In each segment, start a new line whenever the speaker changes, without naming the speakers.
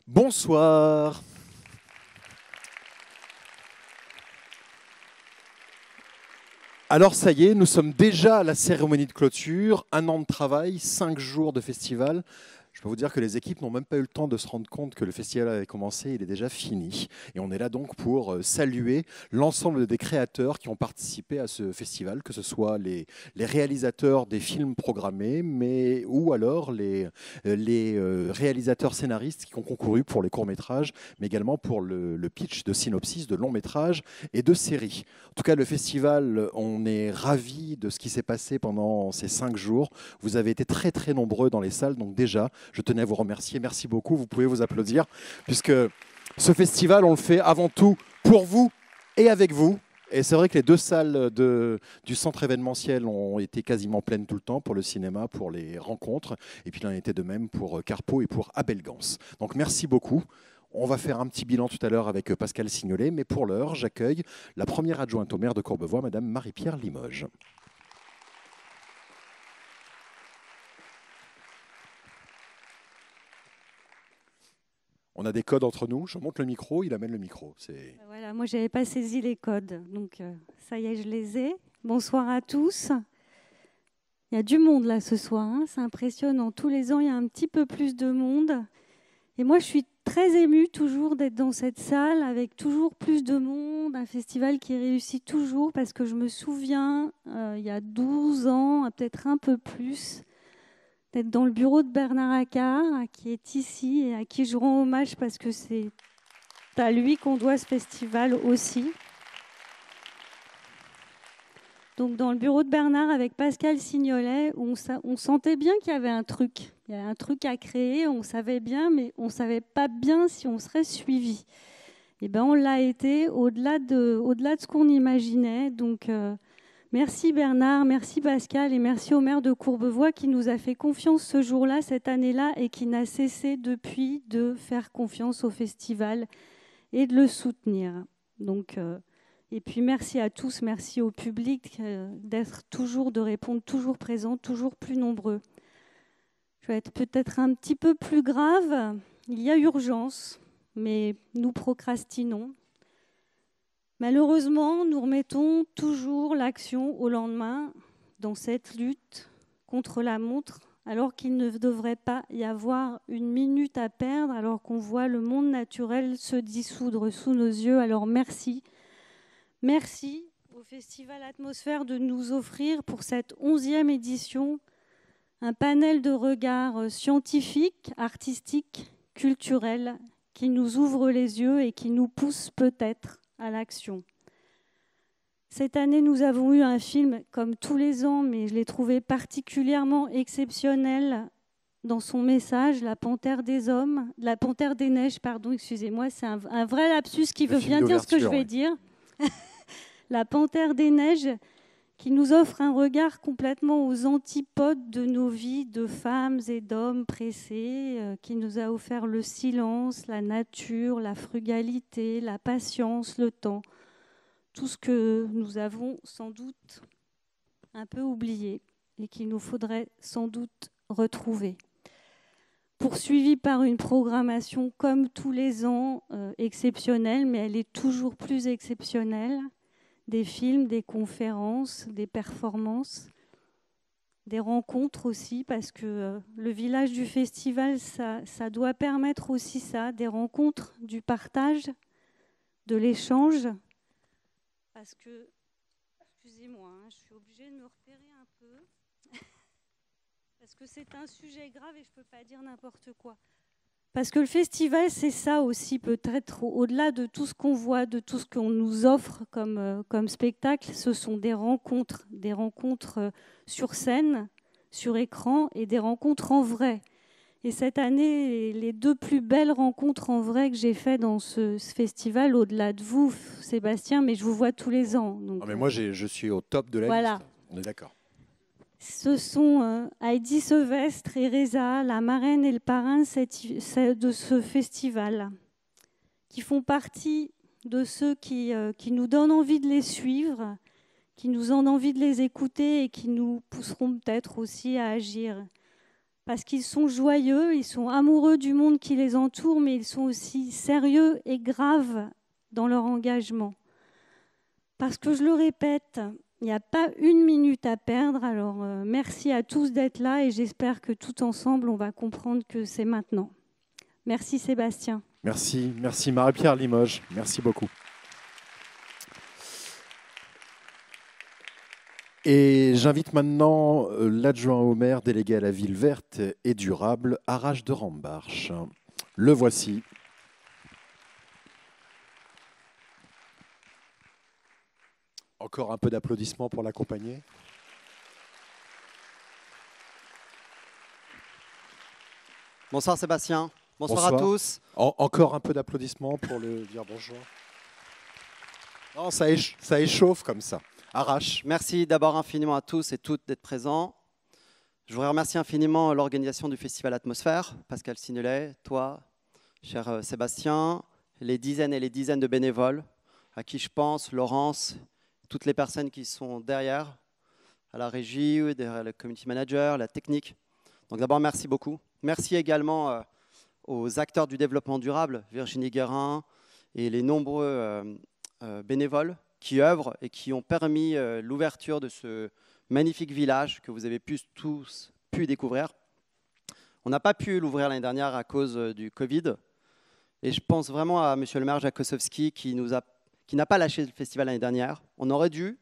Bonsoir. Alors ça y est, nous sommes déjà à la cérémonie de clôture, 1 an de travail, 5 jours de festival. Je peux vous dire que les équipes n'ont même pas eu le temps de se rendre compte que le festival avait commencé, il est déjà fini. Et on est là donc pour saluer l'ensemble des créateurs qui ont participé à ce festival, que ce soit les réalisateurs des films programmés, ou alors les réalisateurs scénaristes qui ont concouru pour les courts-métrages, mais également pour le pitch de synopsis de longs-métrages et de séries. En tout cas, le festival, on est ravis de ce qui s'est passé pendant ces 5 jours. Vous avez été très très nombreux dans les salles, donc déjà, je tenais à vous remercier. Merci beaucoup. Vous pouvez vous applaudir, puisque ce festival, on le fait avant tout pour vous et avec vous. Et c'est vrai que les 2 salles du centre événementiel ont été quasiment pleines tout le temps pour le cinéma, pour les rencontres. Et puis il en était de même pour Carpeaux et pour Abel Gance. Donc merci beaucoup. On va faire un petit bilan tout à l'heure avec Pascal Signolet, mais pour l'heure, j'accueille la première adjointe au maire de Courbevoie, Madame Marie-Pierre Limoges. On a des codes entre nous. Je monte le micro, il amène le micro.
Voilà, moi, je n'avais pas saisi les codes. Donc, ça y est, je les ai. Bonsoir à tous. Il y a du monde là ce soir. Hein. C'est impressionnant. Tous les ans, il y a un petit peu plus de monde. Et moi, je suis très émue toujours d'être dans cette salle avec toujours plus de monde. Un festival qui réussit toujours parce que je me souviens, il y a 12 ans, peut-être un peu plus, d'être dans le bureau de Bernard Accard, qui est ici et à qui je rends hommage parce que c'est à lui qu'on doit ce festival aussi. Donc dans le bureau de Bernard avec Pascal Signolet, on sentait bien qu'il y avait un truc. Il y avait un truc à créer, on savait bien, mais on ne savait pas bien si on serait suivi. Et ben on l'a été au-delà de ce qu'on imaginait. Donc merci Bernard, merci Pascal et merci au maire de Courbevoie qui nous a fait confiance ce jour-là, cette année-là, et qui n'a cessé depuis de faire confiance au festival et de le soutenir. Donc, et puis merci à tous, merci au public de répondre toujours présent, toujours plus nombreux. Je vais être peut-être un petit peu plus grave. Il y a urgence, mais nous procrastinons. Malheureusement, nous remettons toujours l'action au lendemain dans cette lutte contre la montre, alors qu'il ne devrait pas y avoir une minute à perdre, alors qu'on voit le monde naturel se dissoudre sous nos yeux. Alors merci. Merci au Festival Atmosphère de nous offrir pour cette 11e édition un panel de regards scientifiques, artistiques, culturels qui nous ouvre les yeux et qui nous pousse peut-être à l'action. Cette année, nous avons eu un film comme tous les ans, mais je l'ai trouvé particulièrement exceptionnel dans son message, La Panthère des Hommes, La Panthère des Neiges, pardon, excusez-moi, c'est un vrai lapsus qui veut bien dire ce que je vais dire. La Panthère des Neiges, qui nous offre un regard complètement aux antipodes de nos vies de femmes et d'hommes pressés, qui nous a offert le silence, la nature, la frugalité, la patience, le temps. Tout ce que nous avons sans doute un peu oublié et qu'il nous faudrait sans doute retrouver. Poursuivie par une programmation comme tous les ans exceptionnelle, mais elle est toujours plus exceptionnelle. Des films, des conférences, des performances, des rencontres aussi, parce que le village du festival, ça doit permettre aussi ça, des rencontres, du partage, de l'échange. Parce que, excusez-moi, je suis obligée de me repérer un peu, parce que c'est un sujet grave et je ne peux pas dire n'importe quoi. Parce que le festival, c'est ça aussi, peut-être, au-delà de tout ce qu'on voit, de tout ce qu'on nous offre comme spectacle, ce sont des rencontres sur scène, sur écran, et des rencontres en vrai. Et cette année, les 2 plus belles rencontres en vrai que j'ai faites dans ce festival, au-delà de vous, Sébastien, mais je vous vois tous les ans. Donc,
non, mais moi, je suis au top de la liste. On est d'accord.
Ce sont Heidi Sevestre et Reza, la marraine et le parrain de ce festival, qui font partie de ceux qui nous donnent envie de les suivre, qui nous donnent envie de les écouter et qui nous pousseront peut-être aussi à agir. parce qu'ils sont joyeux, ils sont amoureux du monde qui les entoure, mais ils sont aussi sérieux et graves dans leur engagement. Parce que je le répète, il n'y a pas une minute à perdre. Alors merci à tous d'être là et j'espère que tout ensemble, on va comprendre que c'est maintenant. Merci Sébastien.
Merci Marie-Pierre Limoges. Merci beaucoup. Et j'invite maintenant l'adjoint au maire délégué à la ville verte et durable, Arash de Rambarche. Le voici. Encore un peu d'applaudissements pour l'accompagner.
Bonsoir Sébastien. Bonsoir à tous.
Encore un peu d'applaudissements pour le dire bonjour. Non, ça échauffe comme ça. Arash.
Merci d'abord infiniment à tous et toutes d'être présents. Je voudrais remercier infiniment l'organisation du Festival Atmosphère, Pascal Sinulet, toi, cher Sébastien, les dizaines et les dizaines de bénévoles à qui je pense, Laurence, toutes les personnes qui sont derrière, à la régie, derrière le community manager, la technique. Donc d'abord, merci beaucoup. Merci également aux acteurs du développement durable, Virginie Guérin et les nombreux bénévoles qui œuvrent et qui ont permis l'ouverture de ce magnifique village que vous avez tous pu découvrir. On n'a pas pu l'ouvrir l'année dernière à cause du Covid. Et je pense vraiment à monsieur le maire Jacques Kosowski qui n'a pas lâché le festival l'année dernière. On aurait dû,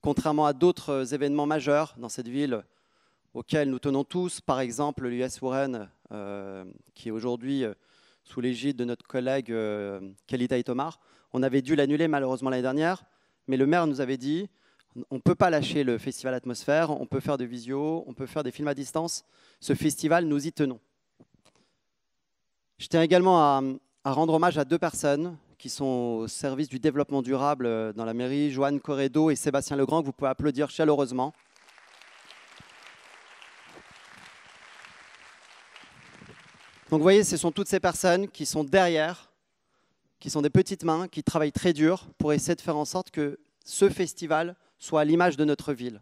contrairement à d'autres événements majeurs dans cette ville auxquels nous tenons tous, par exemple l'US Warren, qui est aujourd'hui sous l'égide de notre collègue Kelly Taïtomar. On avait dû l'annuler malheureusement l'année dernière, mais le maire nous avait dit on ne peut pas lâcher le festival Atmosphère, on peut faire des visios, on peut faire des films à distance. Ce festival, nous y tenons. Je tiens également à rendre hommage à deux personnes qui sont au service du développement durable dans la mairie, Joanne Corredo et Sébastien Legrand, que vous pouvez applaudir chaleureusement. Donc vous voyez, ce sont toutes ces personnes qui sont derrière, qui sont des petites mains, qui travaillent très dur pour essayer de faire en sorte que ce festival soit à l'image de notre ville.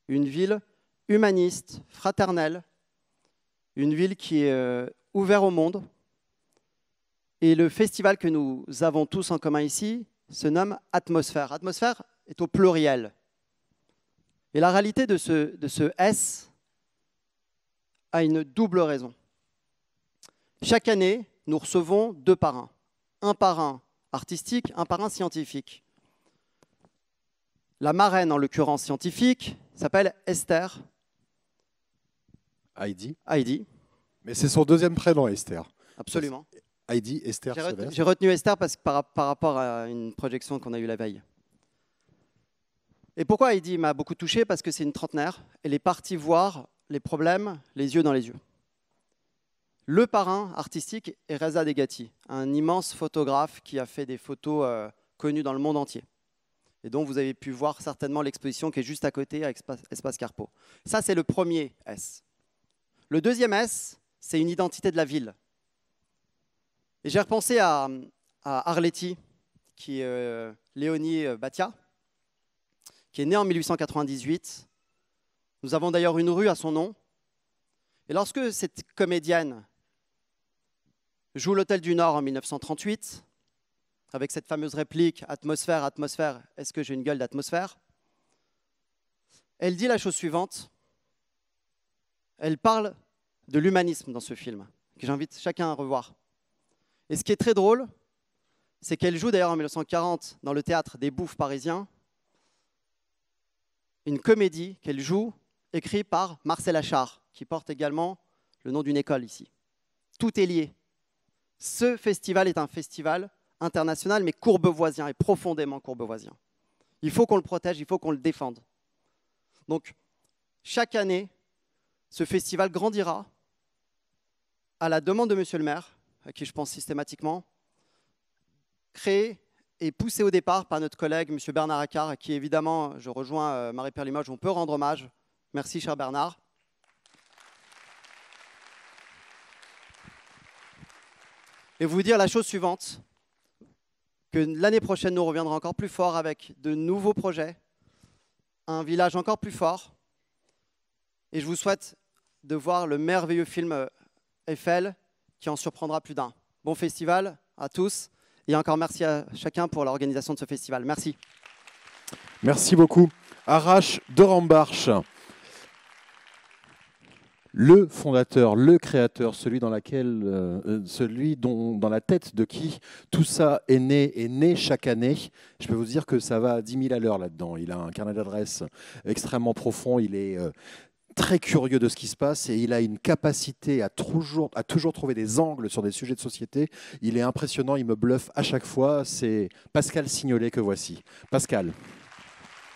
Une ville humaniste, fraternelle, une ville qui est ouverte au monde. Et le festival que nous avons tous en commun ici se nomme Atmosphère. Atmosphère est au pluriel. Et la réalité de ce S a une double raison. Chaque année, nous recevons deux parrains. Un parrain artistique, un parrain scientifique. La marraine, en l'occurrence scientifique, s'appelle Esther.
Heidi.
Mais
c'est son deuxième prénom, Esther.
Absolument.
Heidi, Esther.
J'ai retenu Esther parce que par rapport à une projection qu'on a eue la veille. Et pourquoi Heidi m'a beaucoup touché? Parce que c'est une trentenaire. Elle est partie voir les problèmes les yeux dans les yeux. Le parrain artistique est Reza Degati, un immense photographe qui a fait des photos connues dans le monde entier. Et dont vous avez pu voir certainement l'exposition qui est juste à côté à Espace Carpeaux. Ça, c'est le premier S. Le deuxième S, c'est une identité de la ville. Et j'ai repensé à Arletty, qui est Léonie Batia, qui est née en 1898. Nous avons d'ailleurs une rue à son nom. Et lorsque cette comédienne joue l'Hôtel du Nord en 1938, avec cette fameuse réplique « Atmosphère, atmosphère, est-ce que j'ai une gueule d'atmosphère ?» Elle dit la chose suivante. Elle parle de l'humanisme dans ce film, que j'invite chacun à revoir. Et ce qui est très drôle, c'est qu'elle joue d'ailleurs en 1940 dans le théâtre des Bouffes parisiens, une comédie qu'elle joue, écrite par Marcel Achard, qui porte également le nom d'une école ici. Tout est lié. Ce festival est un festival international, mais courbevoisien, et profondément courbevoisien. Il faut qu'on le protège, il faut qu'on le défende. Donc, chaque année, ce festival grandira à la demande de monsieur le maire, à qui je pense systématiquement, créé et poussé au départ par notre collègue monsieur Bernard Accard, à qui évidemment, je rejoins Marie-Pierre Limoges, on peut rendre hommage. Merci, cher Bernard. Et vous dire la chose suivante, que l'année prochaine, nous reviendrons encore plus fort avec de nouveaux projets, un village encore plus fort. Et je vous souhaite de voir le merveilleux film Eiffel qui en surprendra plus d'un. Bon festival à tous et encore merci à chacun pour l'organisation de ce festival. Merci.
Merci beaucoup. Arash de Rambarch, le fondateur, le créateur, celui dans la tête de qui tout ça est né chaque année. Je peux vous dire que ça va à 10 000 à l'heure là-dedans. Il a un carnet d'adresses extrêmement profond. Il est très curieux de ce qui se passe et il a une capacité à toujours trouver des angles sur des sujets de société. Il est impressionnant, il me bluffe à chaque fois. C'est Pascal Signolet que voici. Pascal.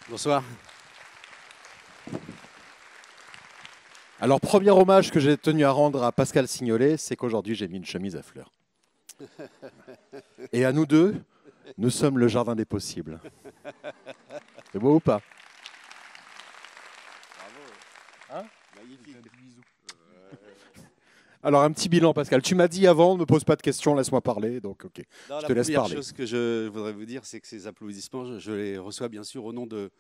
Bonsoir.
Alors, premier hommage que j'ai tenu à rendre à Pascal Signolet, c'est qu'aujourd'hui, j'ai mis une chemise à fleurs. Et à nous deux, nous sommes le jardin des possibles. C'est beau ou pas?
Bravo. Hein? Magnifique.
Alors, un petit bilan, Pascal. Tu m'as dit avant, ne me pose pas de questions, laisse-moi parler. Donc, ok,
Non,
je te laisse parler.
La première chose que je voudrais vous dire, c'est que ces applaudissements, je les reçois bien sûr au nom de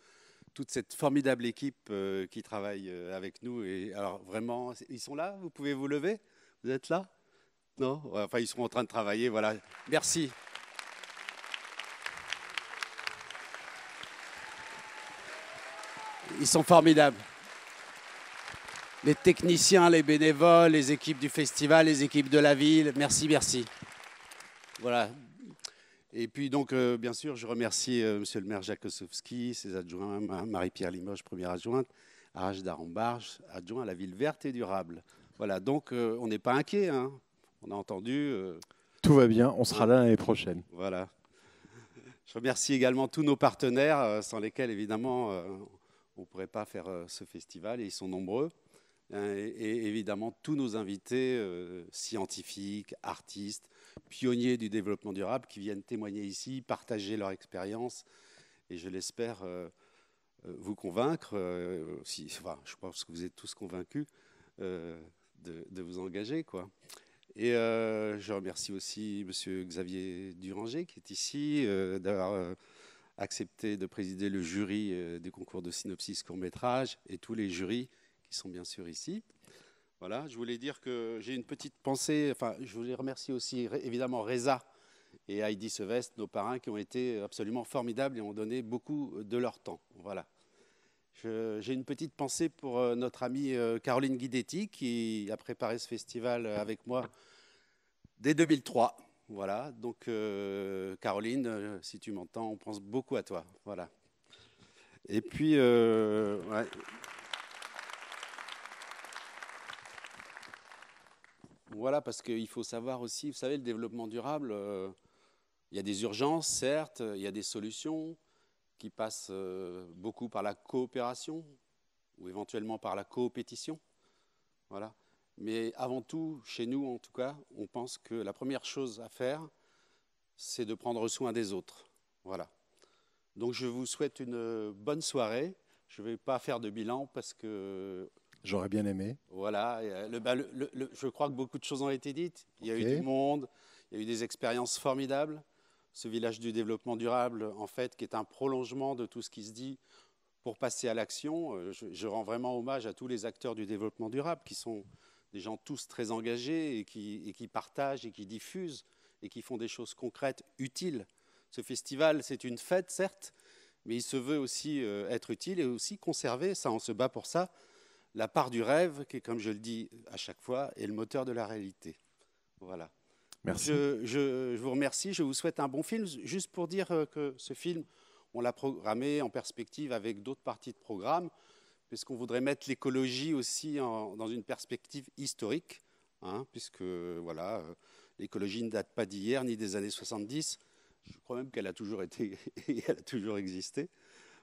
toute cette formidable équipe qui travaille avec nous. Et alors vraiment, ils sont là? Vous pouvez vous lever? Vous êtes là? Non? Ouais, enfin, ils sont en train de travailler. Voilà. Merci. Ils sont formidables. Les techniciens, les bénévoles, les équipes du festival, les équipes de la ville. Merci, merci. Voilà. Et puis donc, bien sûr, je remercie Monsieur le maire Jacques Ossowski, ses adjoints, Marie-Pierre Limoges, première adjointe, Arash d'Arambarch, adjoint à la ville verte et durable. Voilà, donc on n'est pas inquiet, hein. On a entendu.
Tout va bien, on sera là l'année prochaine.
Voilà. Je remercie également tous nos partenaires, sans lesquels, évidemment, on ne pourrait pas faire ce festival, et ils sont nombreux. Et évidemment, tous nos invités scientifiques, artistes, pionniers du développement durable qui viennent témoigner ici, partager leur expérience et je l'espère vous convaincre, enfin, je pense que vous êtes tous convaincus de vous engager, quoi. Et je remercie aussi Monsieur Xavier Duranger qui est ici, d'avoir accepté de présider le jury du concours de synopsis court-métrage et tous les jurys qui sont bien sûr ici. Voilà, je voulais dire que j'ai une petite pensée, enfin, je voulais remercier aussi évidemment Reza et Heidi Seveste, nos parrains, qui ont été absolument formidables et ont donné beaucoup de leur temps. Voilà. J'ai une petite pensée pour notre amie Caroline Guidetti, qui a préparé ce festival avec moi dès 2003. Voilà, donc Caroline, si tu m'entends, on pense beaucoup à toi. Voilà. Et puis, ouais. Voilà, parce qu'il faut savoir aussi, vous savez, le développement durable, il y a des urgences, certes, il y a des solutions qui passent beaucoup par la coopération ou éventuellement par la coopétition. Voilà. Mais avant tout, chez nous en tout cas, on pense que la première chose à faire, c'est de prendre soin des autres. Voilà. Donc je vous souhaite une bonne soirée. Je ne vais pas faire de bilan parce que...
J'aurais bien aimé.
Voilà, je crois que beaucoup de choses ont été dites. Il y a eu du monde, il y a eu des expériences formidables. Ce village du développement durable, en fait, qui est un prolongement de tout ce qui se dit pour passer à l'action. Je rends vraiment hommage à tous les acteurs du développement durable, qui sont des gens tous très engagés et qui partagent et qui diffusent et qui font des choses concrètes, utiles. Ce festival, c'est une fête, certes, mais il se veut aussi être utile et aussi conserver, ça on se bat pour ça, la part du rêve, qui, comme je le dis à chaque fois, est le moteur de la réalité. Voilà.
Merci.
Je vous remercie. Je vous souhaite un bon film. Juste pour dire que ce film, on l'a programmé en perspective avec d'autres parties de programme, puisqu'on voudrait mettre l'écologie aussi dans une perspective historique, hein, puisque voilà, l'écologie ne date pas d'hier ni des années 70. Je crois même qu'elle a toujours été, elle a toujours existé.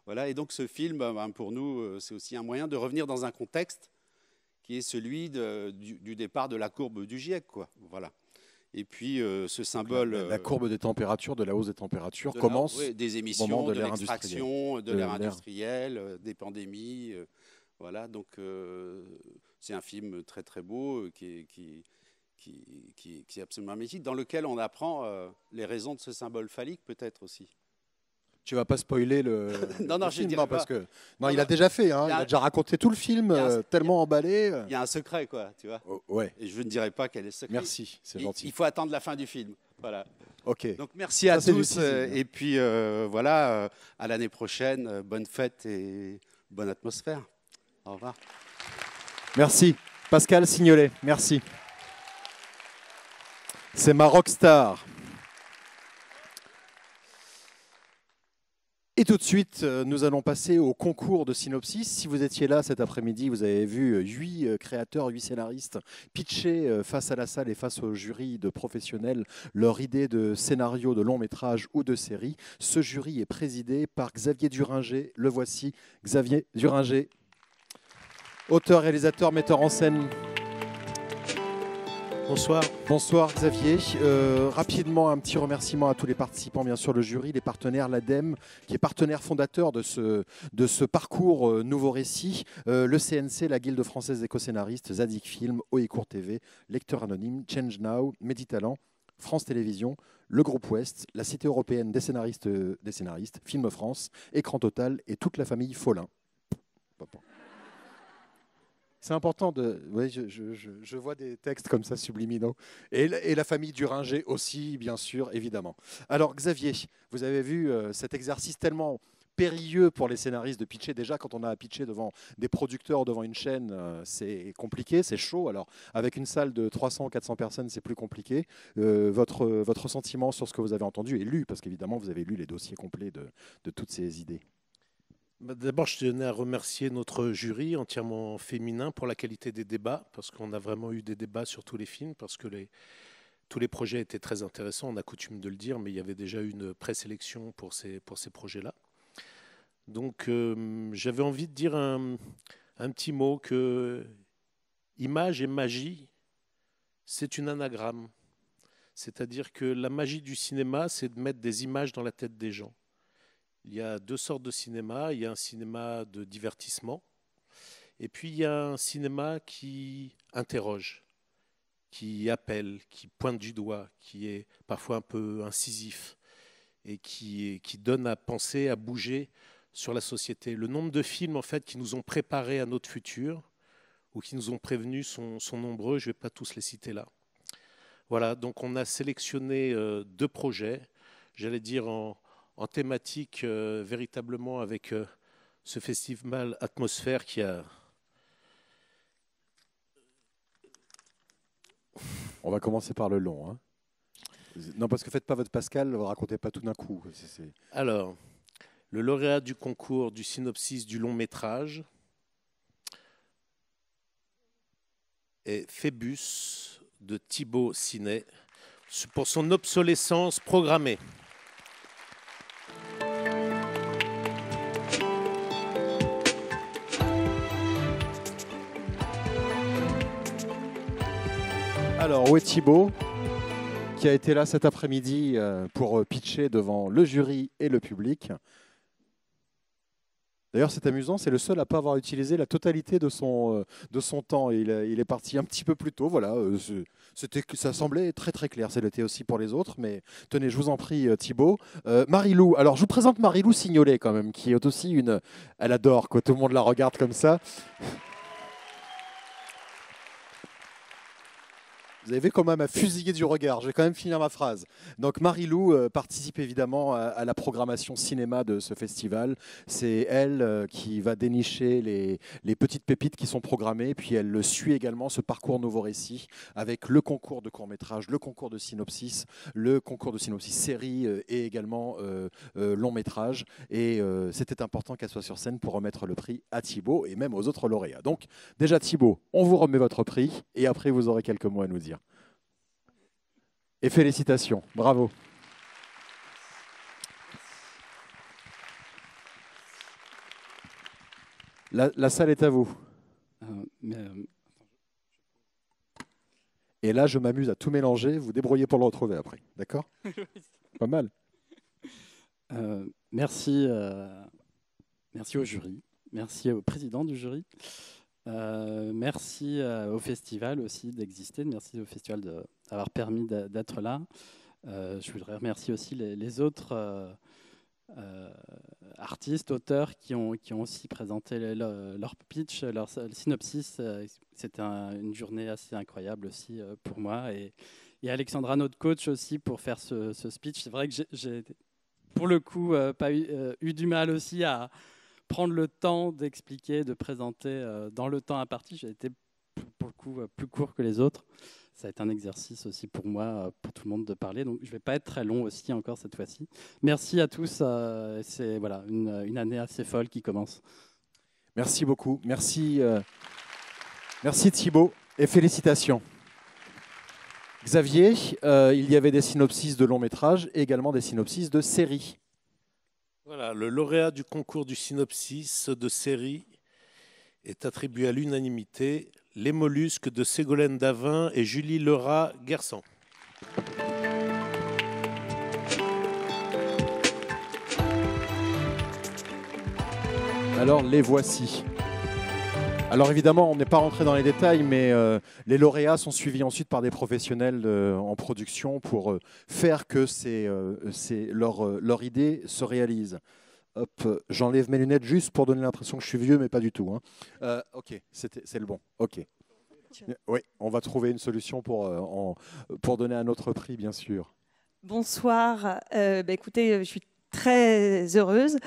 Voilà, et donc ce film, pour nous, c'est aussi un moyen de revenir dans un contexte qui est celui du départ de la courbe du GIEC, quoi. Voilà. Et puis ce symbole...
La courbe des températures, de la hausse des températures commence
des émissions, de l'extraction, de l'ère industrielle, des pandémies. Voilà, donc c'est un film très très beau qui est absolument magnifique, dans lequel on apprend les raisons de ce symbole phallique peut-être aussi.
Tu vas pas spoiler
Non, non,
le
je
film,
dirais
non, parce
pas.
que non, il a déjà fait, hein, il a déjà raconté tout le film, tellement emballé.
Il y a un secret, quoi, tu vois.
Oh, ouais.
Et je ne dirai pas quel est le secret.
Merci, c'est gentil.
Il faut attendre la fin du film. Voilà.
Ok.
Donc merci à tous. Et puis voilà, à l'année prochaine. Bonne fête et bonne atmosphère. Au revoir.
Merci. Pascal Signolet, merci. C'est ma rockstar. Et tout de suite, nous allons passer au concours de synopsis. Si vous étiez là cet après-midi, vous avez vu 8 créateurs, 8 scénaristes pitcher face à la salle et face au jury de professionnels leur idée de scénario de long métrage ou de série. Ce jury est présidé par Xavier Duringer. Le voici, Xavier Duringer, auteur, réalisateur, metteur en scène.
Bonsoir.
Bonsoir Xavier. Rapidement, un petit remerciement à tous les participants, bien sûr, le jury, les partenaires, l'ADEME, qui est partenaire fondateur de ce parcours Nouveau Récit, le CNC, la Guilde française des co-scénaristes, Zadig Film, Oecourt TV, Lecteur Anonyme, Change Now, Meditalent, France Télévisions, le Groupe Ouest, la Cité européenne des scénaristes, Film France, Écran Total et toute la famille Follin. C'est important de... Oui, je vois des textes comme ça subliminaux. Et la famille Duringer aussi, bien sûr, évidemment. Alors, Xavier, vous avez vu cet exercice tellement périlleux pour les scénaristes de pitcher. Déjà, quand on a à pitcher devant des producteurs, devant une chaîne, c'est compliqué, c'est chaud. Alors, avec une salle de 300 ou 400 personnes, c'est plus compliqué. Votre sentiment sur ce que vous avez entendu et lu, parce qu'évidemment, vous avez lu les dossiers complets de toutes ces idées.
D'abord, je tenais à remercier notre jury entièrement féminin pour la qualité des débats, parce qu'on a vraiment eu des débats sur tous les films, parce que tous les projets étaient très intéressants, on a coutume de le dire, mais il y avait déjà eu une présélection pour ces projets-là. Donc, j'avais envie de dire un petit mot, que image et magie, c'est une anagramme. C'est-à-dire que la magie du cinéma, c'est de mettre des images dans la tête des gens. Il y a 2 sortes de cinéma. Il y a un cinéma de divertissement et puis il y a un cinéma qui interroge, qui appelle, qui pointe du doigt, qui est parfois un peu incisif et qui donne à penser, à bouger sur la société. Le nombre de films en fait, qui nous ont préparés à notre futur ou qui nous ont prévenus sont nombreux. Je ne vais pas tous les citer là. Voilà, donc on a sélectionné 2 projets, j'allais dire en thématique véritablement avec ce festival Atmosphère qui a...
On va commencer par le long. Hein. Non, parce que faites pas votre Pascal, ne racontez pas tout d'un coup.
Alors, le lauréat du concours du synopsis du long métrage est Phébus de Thibaut Sinet pour son obsolescence programmée.
Alors, où est Thibaut, qui a été là cet après-midi pour pitcher devant le jury et le public. D'ailleurs, c'est amusant, c'est le seul à ne pas avoir utilisé la totalité de son temps. Il est parti un petit peu plus tôt. Voilà, ça semblait très très clair. Ça l'était aussi pour les autres. Mais tenez, je vous en prie, Thibaut. Marie-Lou. Alors, je vous présente Marie-Lou Signolet quand même, qui est aussi une... Elle adore quand tout le monde la regarde comme ça. Vous avez vu quand même à fusiller du regard. Je vais quand même finir ma phrase. Donc Marie-Lou participe évidemment à la programmation cinéma de ce festival. C'est elle qui va dénicher les petites pépites qui sont programmées. Puis elle le suit également, ce parcours Nouveau Récit, avec le concours de court-métrage, le concours de synopsis, le concours de synopsis série et également long-métrage. Et c'était important qu'elle soit sur scène pour remettre le prix à Thibaut et même aux autres lauréats. Donc déjà Thibaut, on vous remet votre prix et après vous aurez quelques mots à nous dire. Et félicitations, bravo. La salle est à vous. Et là, je m'amuse à tout mélanger, vous débrouillez pour le retrouver après, d'accord? Pas mal.
Merci au jury, merci au président du jury. Merci au festival aussi d'exister, merci au festival d'avoir permis d'être là. Je voudrais remercier aussi les autres artistes, auteurs qui ont aussi présenté leur pitch, leur synopsis. C'était une journée assez incroyable aussi pour moi. Et Alexandra, notre coach aussi, pour faire ce speech. C'est vrai que j'ai pour le coup pas eu du mal aussi à prendre le temps d'expliquer, de présenter dans le temps imparti. J'ai été pour le coup plus court que les autres. Ça a été un exercice aussi pour moi, pour tout le monde de parler. Donc je ne vais pas être très long aussi encore cette fois-ci. Merci à tous. C'est voilà, une année assez folle qui commence.
Merci beaucoup. Merci Thibaut et félicitations. Xavier, il y avait des synopsis de longs métrages et également des synopsis de séries.
Voilà, le lauréat du concours du synopsis de série est attribué à l'unanimité. Les mollusques de Ségolène Davin et Julie Lerat-Gersan.
Alors les voici. Alors évidemment, on n'est pas rentré dans les détails, mais les lauréats sont suivis ensuite par des professionnels en production pour faire que leur idée se réalise. Hop, j'enlève mes lunettes juste pour donner l'impression que je suis vieux, mais pas du tout. Hein. Ok, c'est le bon. Ok. Oui, on va trouver une solution pour donner un autre prix, bien sûr.
Bonsoir. Écoutez, je suis très heureuse.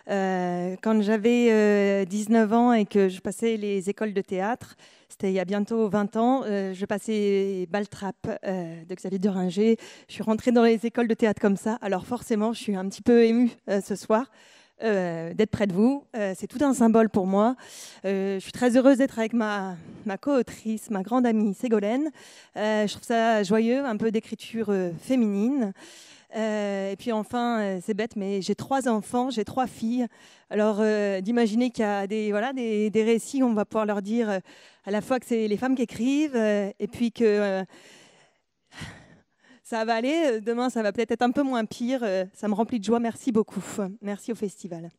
Quand j'avais 19 ans et que je passais les écoles de théâtre, c'était il y a bientôt 20 ans, je passais Baltrap de Xavier Duringer. Je suis rentrée dans les écoles de théâtre comme ça. Alors forcément, je suis un petit peu émue ce soir d'être près de vous. C'est tout un symbole pour moi. Je suis très heureuse d'être avec ma co-autrice, ma grande amie Ségolène. Je trouve ça joyeux, un peu d'écriture féminine. Et puis enfin, c'est bête, mais j'ai 3 enfants, j'ai 3 filles. Alors d'imaginer qu'il y a des récits, on va pouvoir leur dire à la fois que c'est les femmes qui écrivent et puis que ça va aller. Demain, ça va peut-être être un peu moins pire. Ça me remplit de joie. Merci beaucoup. Merci au festival.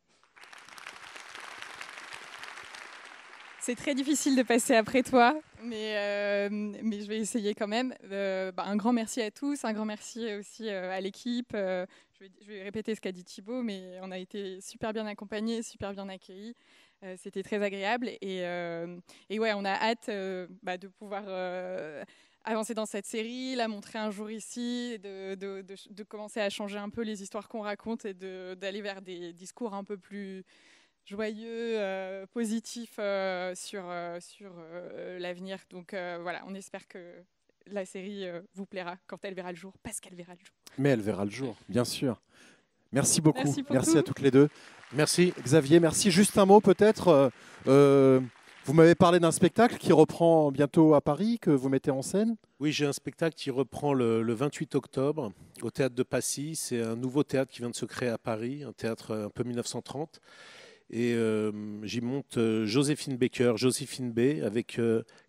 C'est très difficile de passer après toi, mais je vais essayer quand même. Un grand merci à tous, un grand merci aussi à l'équipe. Je vais répéter ce qu'a dit Thibaut, mais on a été super bien accompagnés, super bien accueillis. C'était très agréable et ouais, on a hâte de pouvoir avancer dans cette série, la montrer un jour ici, de commencer à changer un peu les histoires qu'on raconte et d'aller vers des discours un peu plus joyeux, positif sur l'avenir. Donc voilà, on espère que la série vous plaira quand elle verra le jour, parce qu'elle verra le jour.
Mais elle verra le jour, bien sûr. Merci beaucoup.
Merci
à toutes les deux.
Merci.
Xavier, merci. Juste un mot peut-être. Vous m'avez parlé d'un spectacle qui reprend bientôt à Paris, que vous mettez en scène.
Oui, j'ai un spectacle qui reprend le 28 octobre au Théâtre de Passy. C'est un nouveau théâtre qui vient de se créer à Paris, un théâtre un peu 1930. Et j'y monte Joséphine B, avec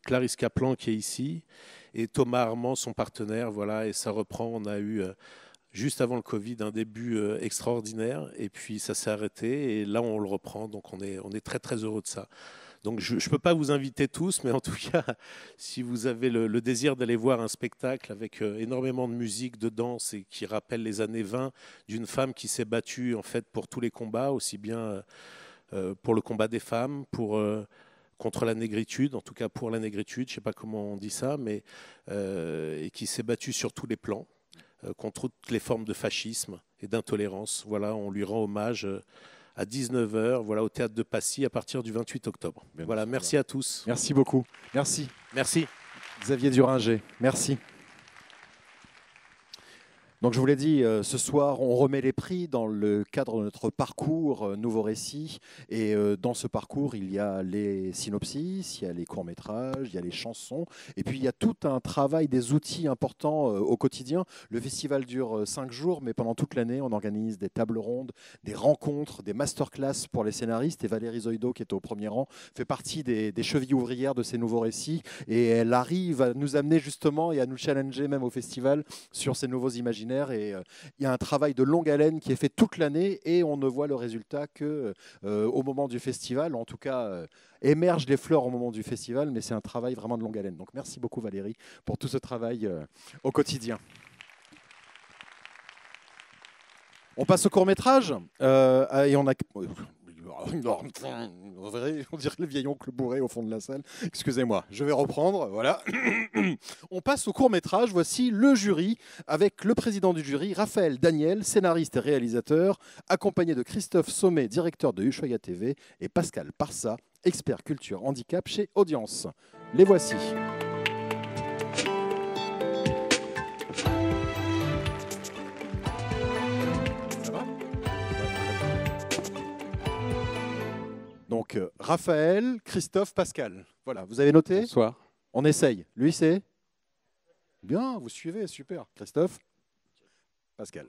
Clarisse Kaplan qui est ici, et Thomas Armand, son partenaire. Voilà, et ça reprend. On a eu, juste avant le Covid, un début extraordinaire, et puis ça s'est arrêté, et là on le reprend, donc on est très très heureux de ça. Donc je ne peux pas vous inviter tous, mais en tout cas, si vous avez le désir d'aller voir un spectacle avec énormément de musique, de danse, et qui rappelle les années 20, d'une femme qui s'est battue en fait pour tous les combats, aussi bien pour le combat des femmes, contre la négritude, en tout cas pour la négritude, je ne sais pas comment on dit ça, mais et qui s'est battue sur tous les plans, contre toutes les formes de fascisme et d'intolérance. Voilà, on lui rend hommage à 19h, voilà, au Théâtre de Passy à partir du 28 octobre. Voilà, merci à tous.
Merci beaucoup. Merci.
Merci.
Xavier Duringer, merci. Donc je vous l'ai dit, ce soir, on remet les prix dans le cadre de notre parcours Nouveau Récit. Et dans ce parcours, il y a les synopsis, il y a les courts-métrages, il y a les chansons. Et puis il y a tout un travail des outils importants au quotidien. Le festival dure 5 jours, mais pendant toute l'année, on organise des tables rondes, des rencontres, des masterclass pour les scénaristes. Et Valérie Zoido, qui est au premier rang, fait partie des chevilles ouvrières de ces Nouveaux Récits. Et elle arrive à nous amener justement et à nous challenger même au festival sur ces nouveaux imaginaires. Et il y a un travail de longue haleine qui est fait toute l'année et on ne voit le résultat qu'au moment du festival. En tout cas, émergent les fleurs au moment du festival, mais c'est un travail vraiment de longue haleine. Donc merci beaucoup Valérie pour tout ce travail au quotidien. On passe au court-métrage et on a... On dirait le vieil oncle bourré au fond de la salle. Excusez-moi, je vais reprendre. Voilà. On passe au court-métrage. Voici le jury avec le président du jury, Raphaël Daniel, scénariste et réalisateur, accompagné de Christophe Sommet, directeur de Ushuaïa TV, et Pascal Parsa, expert culture handicap chez Audience. Les voici. Donc, Raphaël, Christophe, Pascal. Voilà, vous avez noté ?
Bonsoir.
On essaye. Lui, c'est ? Bien, vous suivez, super. Christophe ? Pascal.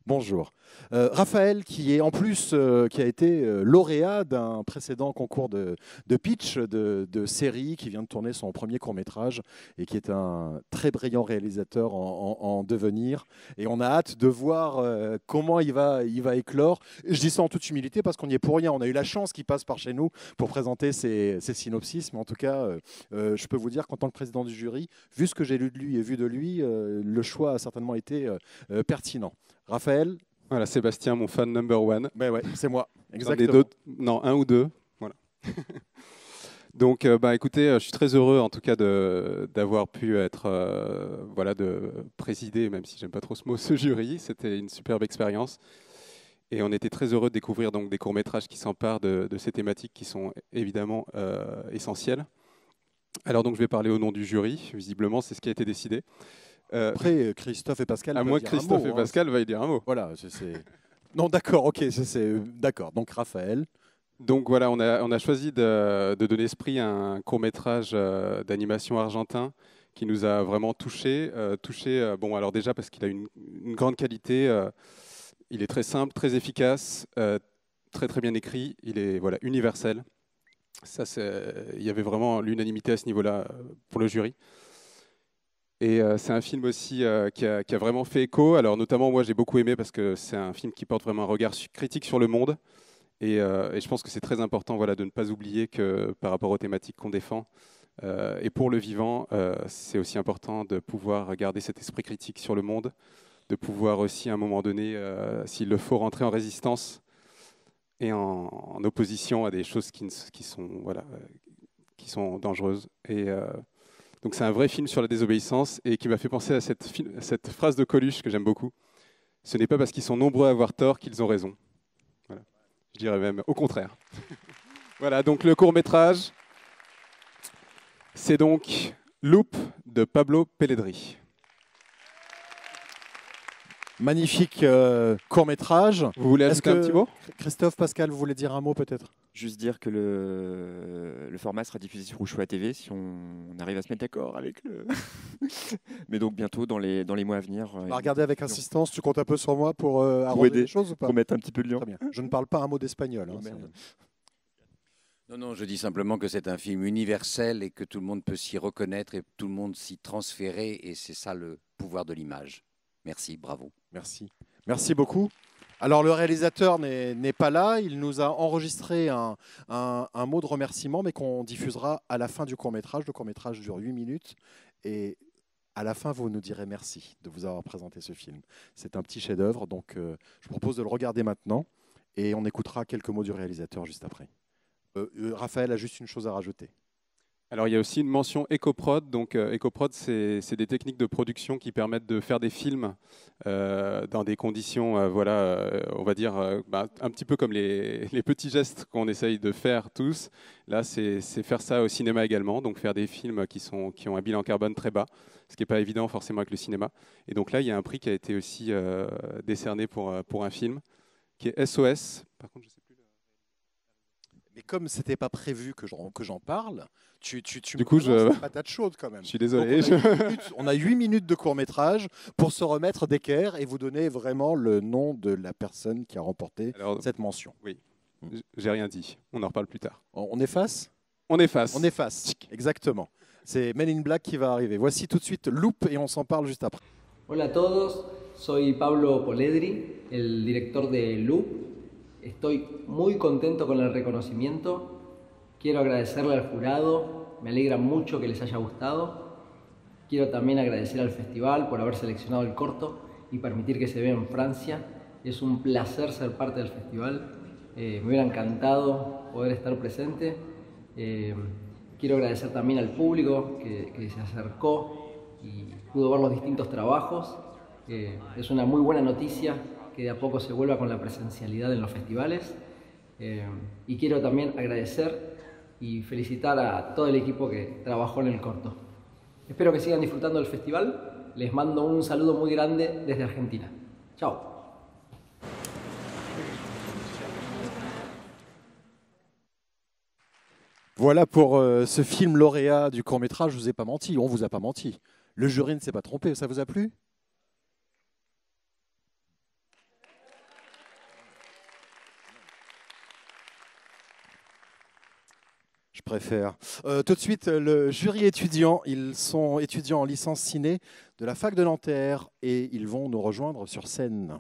Bonjour. Raphaël, qui est en plus, qui a été lauréat d'un précédent concours de pitch de série, qui vient de tourner son premier court-métrage et qui est un très brillant réalisateur en devenir. Et on a hâte de voir comment il va éclore. Je dis ça en toute humilité parce qu'on n'y est pour rien. On a eu la chance qu'il passe par chez nous pour présenter ses synopsis. Mais en tout cas, je peux vous dire qu'en tant que président du jury, vu ce que j'ai lu de lui et vu de lui, le choix a certainement été pertinent. Raphaël ?
Voilà, Sébastien, mon fan number one.
Ben ouais, c'est moi, exactement.
Un ou deux, voilà. Donc, écoutez, je suis très heureux en tout cas d'avoir pu être, de présider, même si j'aime pas trop ce mot, ce jury. C'était une superbe expérience. Et on était très heureux de découvrir donc des courts-métrages qui s'emparent de ces thématiques qui sont évidemment essentielles. Alors donc, je vais parler au nom du jury. Visiblement, c'est ce qui a été décidé.
Après, Christophe et Pascal.
À moins que Christophe et Pascal veuillent dire un mot.
Voilà, non, d'accord, ok, d'accord. Donc Raphaël.
Donc voilà, on a choisi de donner esprit à un court-métrage d'animation argentin qui nous a vraiment touchés. Bon, alors déjà parce qu'il a une grande qualité, il est très simple, très efficace, très très bien écrit, il est universel. Il y avait vraiment l'unanimité à ce niveau-là pour le jury. Et c'est un film aussi qui a vraiment fait écho. Alors notamment, moi, j'ai beaucoup aimé parce que c'est un film qui porte vraiment un regard critique sur le monde. Et je pense que c'est très important de ne pas oublier que par rapport aux thématiques qu'on défend, et pour le vivant, c'est aussi important de pouvoir garder cet esprit critique sur le monde, de pouvoir aussi à un moment donné, s'il le faut, rentrer en résistance et en opposition à des choses qui sont dangereuses. Donc c'est un vrai film sur la désobéissance et qui m'a fait penser à cette phrase de Coluche que j'aime beaucoup. Ce n'est pas parce qu'ils sont nombreux à avoir tort qu'ils ont raison. Voilà. Je dirais même au contraire. Voilà, donc le court-métrage, c'est donc Loop de Pablo Pelledri.
Magnifique court-métrage.
Vous voulez ajouter un petit mot ?
Christophe, Pascal, vous voulez dire un mot peut-être ?
Juste dire que le format sera diffusé sur Ushuaïa TV si on arrive à se mettre d'accord avec le... Mais donc bientôt, dans les mois à venir...
On va regarder avec insistance. Tu comptes un peu sur moi pour arranger les choses ou pas ?
Pour mettre un petit peu de lien.
Très bien. Je ne parle pas un mot d'espagnol.
Non, je dis simplement que c'est un film universel et que tout le monde peut s'y reconnaître et tout le monde s'y transférer. Et c'est ça le pouvoir de l'image. Merci, bravo.
Merci beaucoup. Alors, le réalisateur n'est pas là. Il nous a enregistré un mot de remerciement, mais qu'on diffusera à la fin du court-métrage. Le court-métrage dure 8 minutes. Et à la fin, vous nous direz merci de vous avoir présenté ce film. C'est un petit chef-d'œuvre, donc je propose de le regarder maintenant. Et on écoutera quelques mots du réalisateur juste après. Raphaël a juste une chose à rajouter.
Alors il y a aussi une mention EcoProd. Donc EcoProd, c'est des techniques de production qui permettent de faire des films dans des conditions, on va dire, un petit peu comme les petits gestes qu'on essaye de faire tous. Là, c'est faire ça au cinéma également, donc faire des films qui ont un bilan carbone très bas, ce qui n'est pas évident forcément avec le cinéma. Et donc là, il y a un prix qui a été aussi décerné pour un film, qui est SOS. Par contre, je sais plus.
Mais comme c'était pas prévu que j'en parle, tu
du coup,
une patate chaude quand même.
Je suis désolé.
On a 8 minutes de court-métrage pour se remettre d'équerre et vous donner vraiment le nom de la personne qui a remporté cette mention.
Oui, j'ai rien dit. On en reparle plus tard.
On efface ?
On efface.
On efface, exactement. C'est Men in Black qui va arriver. Voici tout de suite Loop et on s'en parle juste après.
Hola a todos, soy Pablo Pelledri, el director de Loop. Estoy muy contento con el reconocimiento. Quiero agradecerle al jurado, me alegra mucho que les haya gustado. Quiero también agradecer al festival por haber seleccionado el corto y permitir que se vea en Francia. Es un placer ser parte del festival. Me hubiera encantado poder estar presente. Quiero agradecer también al público que se acercó y pudo ver los distintos trabajos. Es una muy buena noticia que de a poco se vuelva con la presencialidad en los festivales. Y quiero también agradecer y felicitar a todo el equipo que trabajó en el corto. Espero que sigan disfrutando del festival. Les mando un saludo muy grande desde Argentina. Chao.
Voilà pour ce film lauréat du court-métrage. Je vous ai pas menti, on vous a pas menti. Le jury ne s'est pas trompé, ça vous a plu ? Je préfère. Tout de suite, le jury étudiant, ils sont étudiants en licence ciné de la fac de Nanterre et ils vont nous rejoindre sur scène.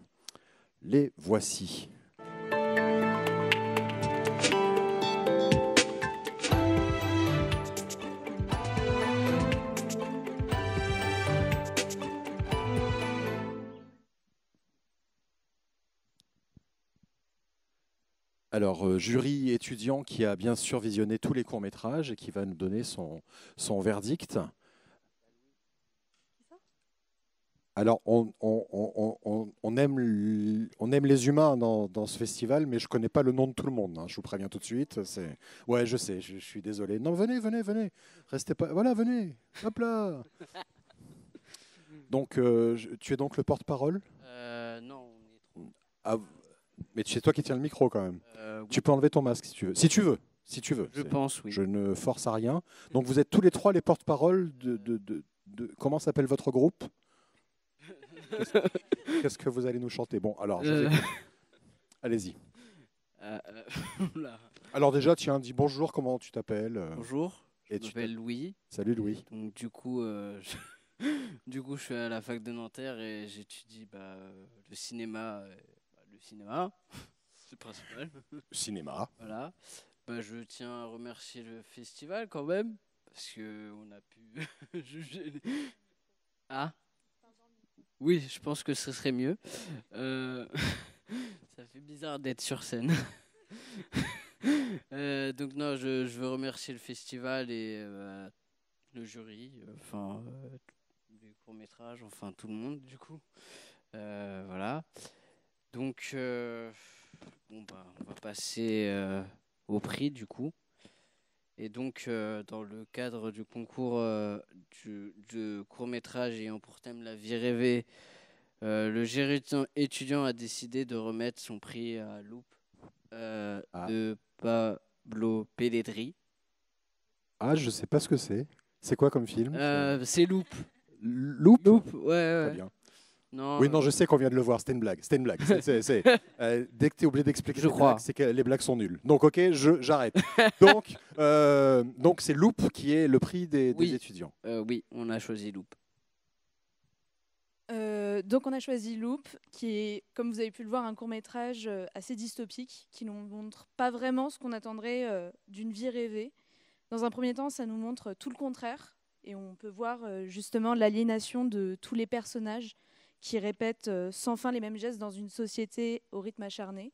Les voici. Alors, jury étudiant qui a bien sûr visionné tous les courts-métrages et qui va nous donner son verdict. Alors, on aime les humains dans ce festival, mais je ne connais pas le nom de tout le monde. Hein, je vous préviens tout de suite. Ouais, je sais, je suis désolé. Non, venez. Restez pas. Voilà, venez. Hop là. Donc, tu es donc le porte-parole ?
Non, on est trop.
Ah, mais c'est toi qui tiens le micro quand même.
Oui.
Tu peux enlever ton masque si tu veux. Si tu veux.
Je pense, oui.
Je ne force à rien. Donc vous êtes tous les trois les porte-parole de comment s'appelle votre groupe ? Qu'est-ce que vous allez nous chanter ? Bon, alors, allez-y. Alors déjà, tiens, dis bonjour, comment tu t'appelles ?
Bonjour, je m'appelle Louis.
Salut Louis.
Donc du coup, je suis à la fac de Nanterre et j'étudie le cinéma. C'est le principal.
Cinéma.
Voilà. Je tiens à remercier le festival quand même, parce qu'on a pu juger. Ah oui, je pense que ce serait mieux. Ça fait bizarre d'être sur scène. Donc non, je veux remercier le festival et le jury, les courts-métrages, enfin tout le monde du coup. Voilà. Donc, on va passer au prix du coup. Et donc, dans le cadre du concours de court-métrage ayant pour thème la vie rêvée, le jury étudiant a décidé de remettre son prix à Loop de Pablo Pelledri.
Ah, je sais pas ce que c'est. C'est quoi comme film ?
C'est Loop.
Loop ?
Ouais.
Très bien.
Non,
oui, non, je sais qu'on vient de le voir, c'était une blague. Dès que tu es obligé d'expliquer les blagues, c'est que les blagues sont nulles. Donc, ok, j'arrête. Donc c'est Loop qui est le prix des étudiants.
Oui, on a choisi Loop.
Donc on a choisi Loop, qui est, comme vous avez pu le voir, un court-métrage assez dystopique, qui ne nous montre pas vraiment ce qu'on attendrait d'une vie rêvée. Dans un premier temps, ça nous montre tout le contraire, et on peut voir justement l'aliénation de tous les personnages qui répètent sans fin les mêmes gestes dans une société au rythme acharné.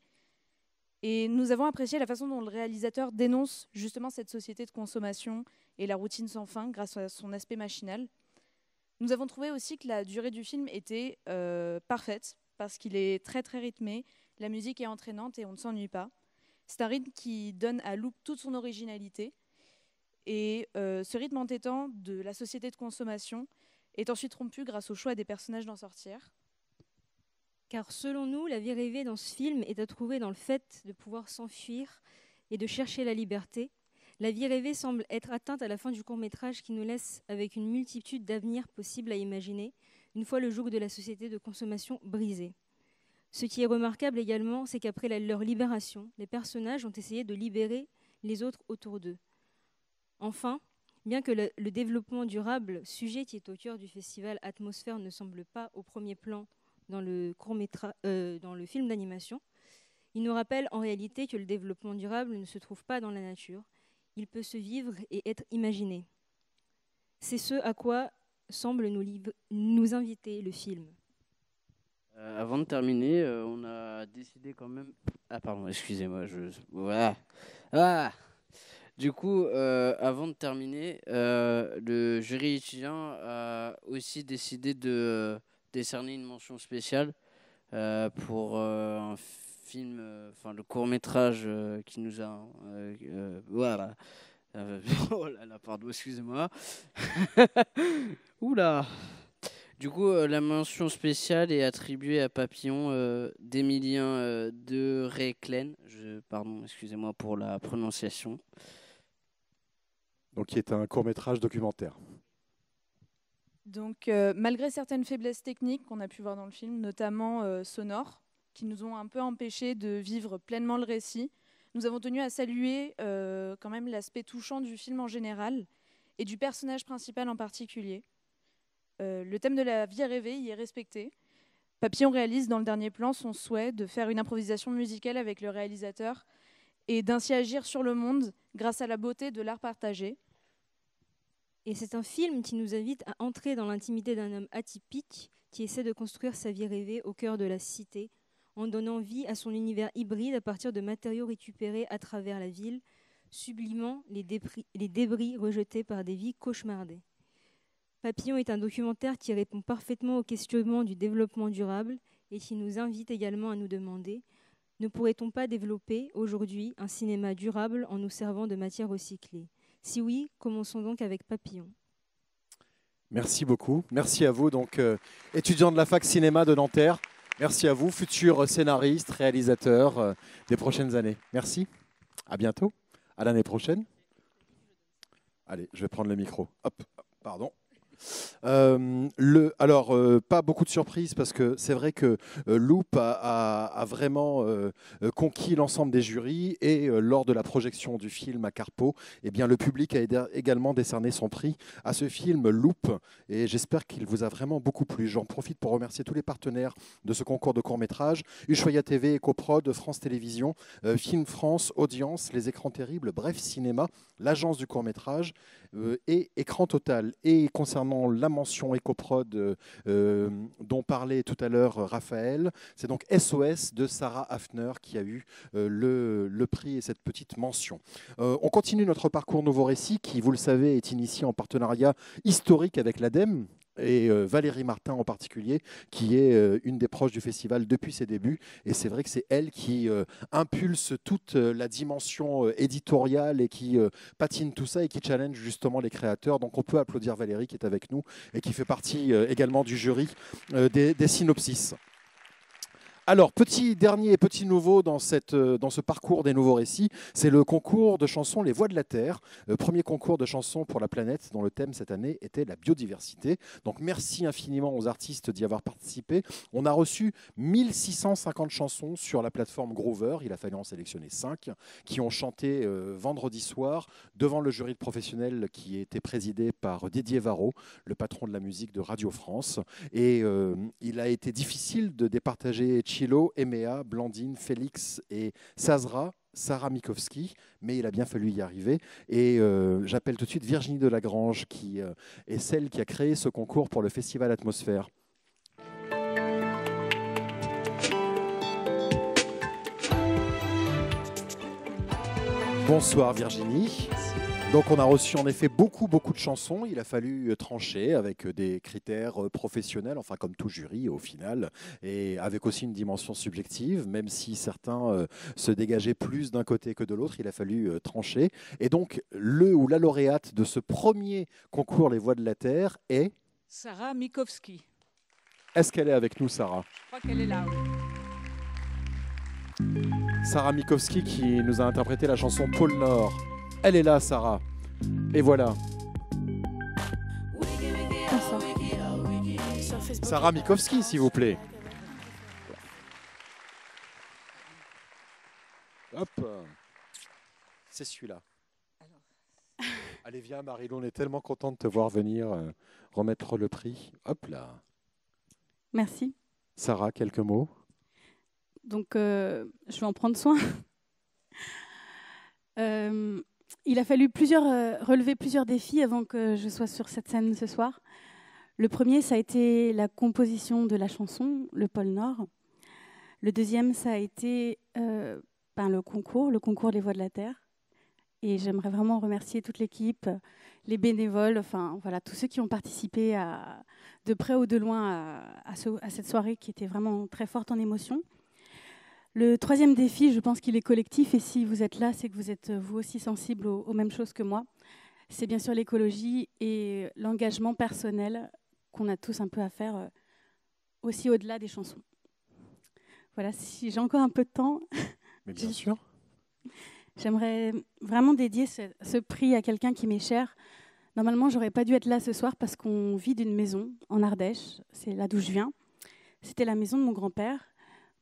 Et nous avons apprécié la façon dont le réalisateur dénonce justement cette société de consommation et la routine sans fin grâce à son aspect machinal. Nous avons trouvé aussi que la durée du film était parfaite parce qu'il est très très rythmé, la musique est entraînante et on ne s'ennuie pas. C'est un rythme qui donne à Loop toute son originalité. Et ce rythme entêtant de la société de consommation est ensuite rompu grâce au choix des personnages d'en sortir.
Car selon nous, la vie rêvée dans ce film est à trouver dans le fait de pouvoir s'enfuir et de chercher la liberté. La vie rêvée semble être atteinte à la fin du court-métrage qui nous laisse avec une multitude d'avenirs possibles à imaginer, une fois le joug de la société de consommation brisé. Ce qui est remarquable également, c'est qu'après leur libération, les personnages ont essayé de libérer les autres autour d'eux. Enfin, bien que le développement durable, sujet qui est au cœur du festival Atmosphère, ne semble pas au premier plan dans le film d'animation, il nous rappelle en réalité que le développement durable ne se trouve pas dans la nature, il peut se vivre et être imaginé. C'est ce à quoi semble nous inviter le film.
Avant de terminer, on a décidé quand même. Ah pardon, excusez-moi, voilà. Ah. Du coup, avant de terminer, le jury étudiant a aussi décidé de décerner une mention spéciale pour un film, enfin le court-métrage qui nous a... voilà. Oh là là, pardon, excusez-moi. Oula. Du coup, la mention spéciale est attribuée à Papillon d'Emilien de Réclen. Pardon, excusez-moi pour la prononciation.
Donc, qui est un court-métrage documentaire.
Donc, malgré certaines faiblesses techniques qu'on a pu voir dans le film, notamment sonores, qui nous ont un peu empêchés de vivre pleinement le récit, nous avons tenu à saluer quand même l'aspect touchant du film en général et du personnage principal en particulier. Le thème de la vie rêvée y est respecté. Papillon réalise dans le dernier plan son souhait de faire une improvisation musicale avec le réalisateur et d'ainsi agir sur le monde grâce à la beauté de l'art partagé.
Et c'est un film qui nous invite à entrer dans l'intimité d'un homme atypique qui essaie de construire sa vie rêvée au cœur de la cité, en donnant vie à son univers hybride à partir de matériaux récupérés à travers la ville, sublimant les débris rejetés par des vies cauchemardées. Papillon est un documentaire qui répond parfaitement au questionnement du développement durable et qui nous invite également à nous demander: ne pourrait-on pas développer aujourd'hui un cinéma durable en nous servant de matières recyclées? Si oui, commençons donc avec Papillon.
Merci beaucoup. Merci à vous, donc étudiant de la fac cinéma de Nanterre. Merci à vous, futurs scénaristes, réalisateurs des prochaines années. Merci. À bientôt. À l'année prochaine. Allez, je vais prendre le micro. Hop, pardon. Pas beaucoup de surprises parce que c'est vrai que Loop a vraiment conquis l'ensemble des jurys et lors de la projection du film à Carpeaux, eh bien, le public a également décerné son prix à ce film Loop et j'espère qu'il vous a vraiment beaucoup plu. J'en profite pour remercier tous les partenaires de ce concours de court-métrage: Ushuaïa TV, EcoProd, France Télévisions, Film France, Audience, Les Écrans Terribles, Bref Cinéma, l'agence du court-métrage et Écran Total. Et concernant la mention EcoProd dont parlait tout à l'heure Raphaël, c'est donc SOS de Sarah Hafner qui a eu le prix et cette petite mention. On continue notre parcours Nouveau Récit qui, vous le savez, est initié en partenariat historique avec l'ADEME et Valérie Martin en particulier, qui est une des proches du festival depuis ses débuts. Et c'est vrai que c'est elle qui impulse toute la dimension éditoriale et qui patine tout ça et qui challenge justement les créateurs. Donc on peut applaudir Valérie qui est avec nous et qui fait partie également du jury des synopsis. Alors, petit nouveau dans ce parcours des nouveaux récits, c'est le concours de chansons Les Voix de la Terre, premier concours de chansons pour la planète dont le thème cette année était la biodiversité. Donc merci infiniment aux artistes d'y avoir participé. On a reçu 1650 chansons sur la plateforme Groover, il a fallu en sélectionner 5, qui ont chanté vendredi soir devant le jury de professionnels qui était présidé par Didier Varro, le patron de la musique de Radio France. Et il a été difficile de départager Chilo, Emea, Blandine, Félix et Sarah Mikovski, mais il a bien fallu y arriver. Et j'appelle tout de suite Virginie Delagrange, qui est celle qui a créé ce concours pour le Festival Atmosphère. Bonsoir Virginie. Donc on a reçu en effet beaucoup de chansons. Il a fallu trancher avec des critères professionnels, enfin comme tout jury au final, et avec aussi une dimension subjective, même si certains se dégageaient plus d'un côté que de l'autre, il a fallu trancher. Et donc le ou la lauréate de ce premier concours Les Voix de la Terre est
Sarah Mikovski.
Est-ce qu'elle est avec nous, Sarah?
Je crois qu'elle est là.
Sarah Mikovski qui nous a interprété la chanson Pôle Nord. Elle est là, Sarah. Et voilà. Sarah Mikovski, s'il vous plaît. Hop. C'est celui-là. Allez, viens, Marilou, on est tellement content de te voir venir remettre le prix. Hop là.
Merci.
Sarah, quelques mots.
Donc, je vais en prendre soin. Il a fallu relever plusieurs défis avant que je sois sur cette scène ce soir. Le premier, ça a été la composition de la chanson, le pôle Nord. Le deuxième, ça a été le concours des Voix de la Terre. Et j'aimerais vraiment remercier toute l'équipe, les bénévoles, enfin voilà, tous ceux qui ont participé de près ou de loin à cette soirée qui était vraiment très forte en émotion. Le troisième défi, je pense qu'il est collectif, et si vous êtes là, c'est que vous êtes vous aussi sensibles aux mêmes choses que moi. C'est bien sûr l'écologie et l'engagement personnel qu'on a tous un peu à faire aussi au-delà des chansons. Voilà, si j'ai encore un peu de temps.
Mais bien sûr.
J'aimerais vraiment dédier ce prix à quelqu'un qui m'est cher. Normalement, j'aurais pas dû être là ce soir parce qu'on vit d'une maison en Ardèche, c'est là d'où je viens. C'était la maison de mon grand-père.